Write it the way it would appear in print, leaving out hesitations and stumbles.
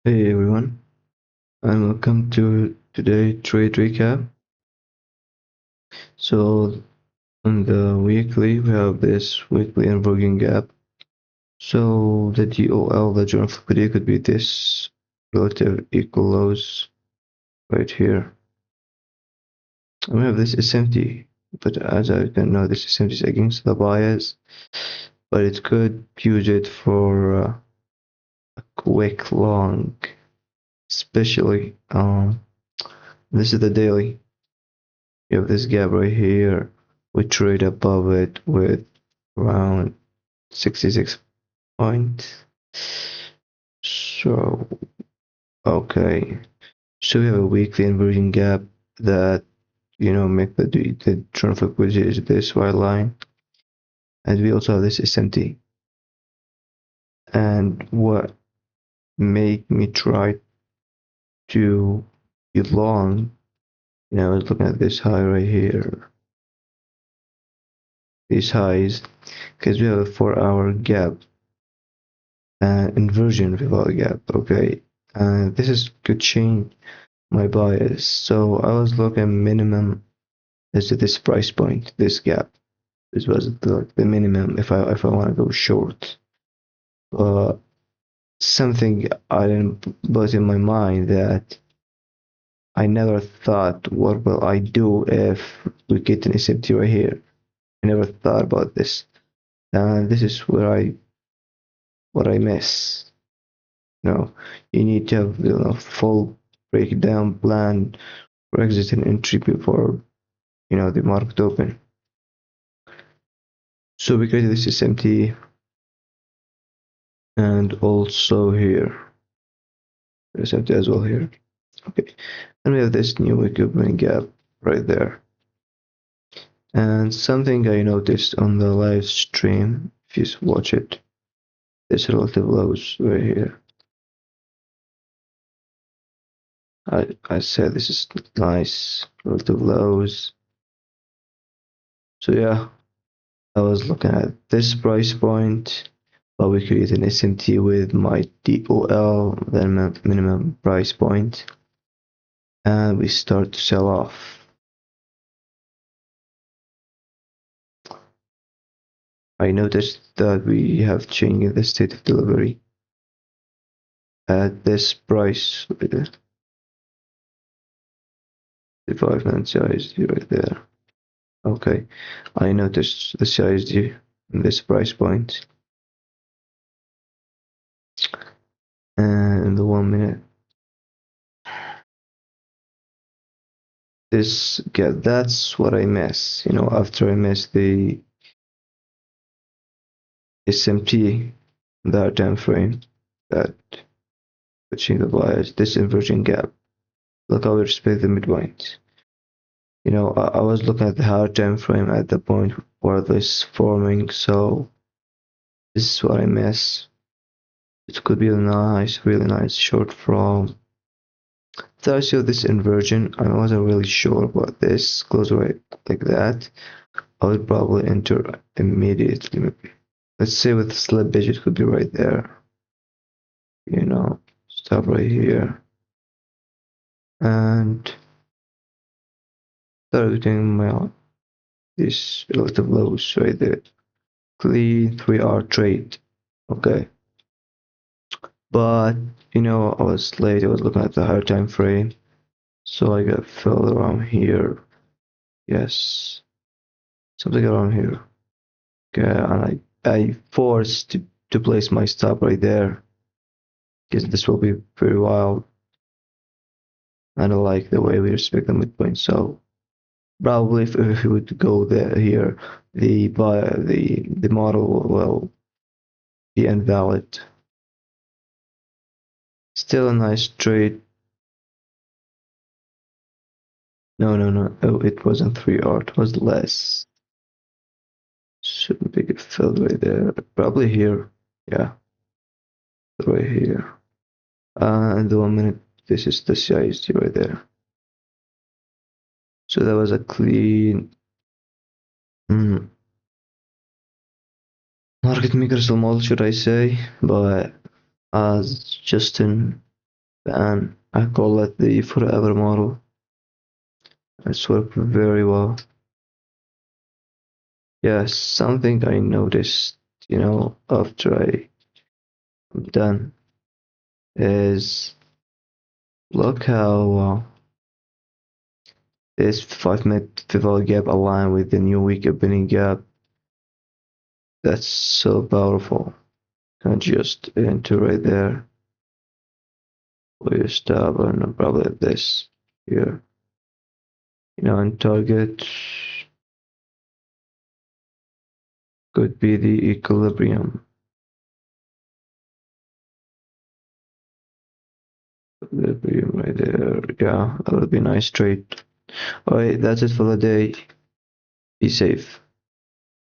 Hey everyone, and welcome to today trade recap. So on the weekly, we have this weekly inversion gap. So the DOL, the general liquidity, could be this relative equal lows right here. And we have this SMT, but as I can know, this SMT is against the bias, but it could use it for a quick long, especially this is the daily. You have this gap right here. We trade above it with around 66 points. So, okay. So we have a weekly inversion gap that, make the trend of liquidity is this white line. And we also have this SMT. And what made me try to be long, I was looking at this high right here, these highs, because we have a 4-hour gap inversion without a gap. Okay, this is could change my bias. So I was looking minimum is to this price point, this gap. This was the minimum if I want to go short. But something I didn't put in my mind that I never thought, what will I do if we get an SMT right here? I never thought about this. And this is where what I miss. You need to have full breakdown plan for exit and entry before the market open. So we created this SMT and also here. There's SMT as well here. Okay. And we have this new equipment gap right there. And something I noticed on the live stream, if you watch it, this relative lows right here. I said this is nice relative lows. So yeah, I was looking at this price point, but we create an SMT with my DOL, then minimum price point, and we start to sell off. I noticed that we have changed the state of delivery at this price, the 5-minute CISD right there. Okay, I noticed the CISD in this price point, and in the 1 minute. That's what I miss. After I miss the SMT, that time frame, that touching the bias, this inversion gap. Look how we respect the midpoint. I was looking at the higher time frame at the point where this forming, so this is what I miss. It could be a nice, really nice short from. After I saw this inversion, I wasn't really sure about this close rate like that. I would probably enter immediately. Let's say with slippage, it could be right there. Stop right here and targeting my this relative lows right there. Clean 3-hour trade. Okay. But I was late, I was looking at the higher time frame. So I got filled around here. Yes. Something around here. Okay, and I forced to place my stop right there. Because this will be pretty wild. I don't like the way we respect the midpoint, so probably if we would go there here, the model will be invalid. Still a nice trade. No. Oh, it wasn't 3R, it was less. Shouldn't be get filled right there. Probably here. Yeah, right here. And the 1 minute, this is the CISD right there. So that was a clean market maker model, should I say? But as Justin and I call it the forever model. It's worked very well. Yes, something I noticed, after I'm done is look how this 5 minute pivot gap align with the new week opening gap. That's so powerful. Can just enter right there. We stop and probably this here. And target could be the equilibrium. Equilibrium right there. Yeah, that would be a nice trade. Alright, that's it for the day. Be safe.